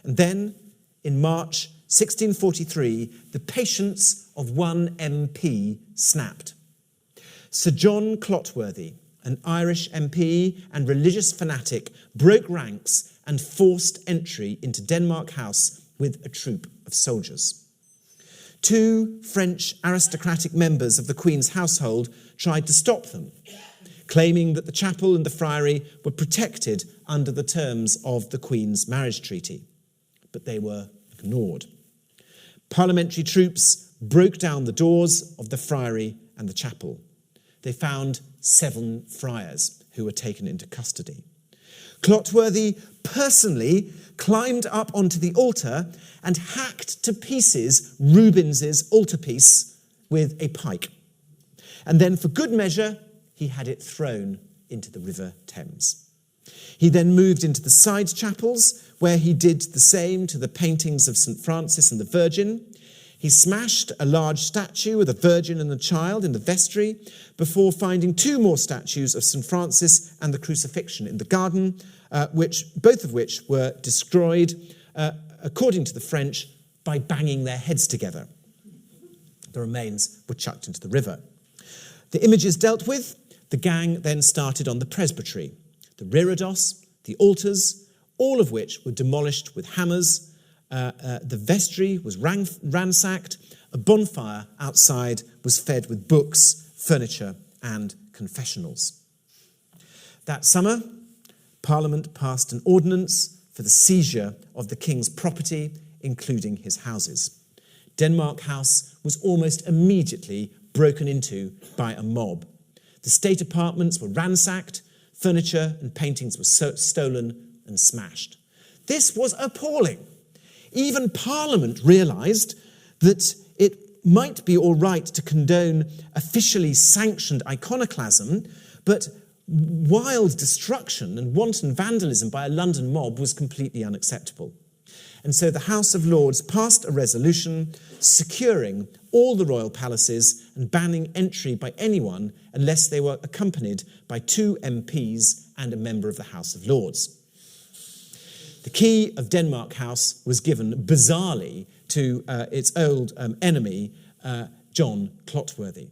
And then, in March 1643, the patience of one MP snapped. Sir John Clotworthy, an Irish MP and religious fanatic, broke ranks and forced entry into Denmark House with a troop of soldiers. 2 French aristocratic members of the Queen's household tried to stop them, claiming that the chapel and the friary were protected under the terms of the Queen's marriage treaty. But they were ignored. Parliamentary troops broke down the doors of the friary and the chapel. They found 7 friars who were taken into custody. Clotworthy personally climbed up onto the altar and hacked to pieces Rubens's altarpiece with a pike. And then, for good measure, he had it thrown into the River Thames. He then moved into the side chapels, where he did the same to the paintings of St. Francis and the Virgin. He smashed a large statue of the Virgin and the Child in the vestry before finding 2 more statues of St. Francis and the Crucifixion in the garden, both of which were destroyed, according to the French, by banging their heads together. The remains were chucked into the river. The images dealt with, the gang then started on the presbytery, the reredos, the altars, all of which were demolished with hammers. The vestry was ransacked. A bonfire outside was fed with books, furniture, and confessionals. That summer, Parliament passed an ordinance for the seizure of the king's property, including his houses. Denmark House was almost immediately broken into by a mob. The state apartments were ransacked, furniture and paintings were stolen and smashed. This was appalling. Even Parliament realised that it might be all right to condone officially sanctioned iconoclasm, but wild destruction and wanton vandalism by a London mob was completely unacceptable. And so the House of Lords passed a resolution securing all the royal palaces and banning entry by anyone unless they were accompanied by 2 MPs and a member of the House of Lords. The key of Denmark House was given bizarrely to its old enemy, John Clotworthy.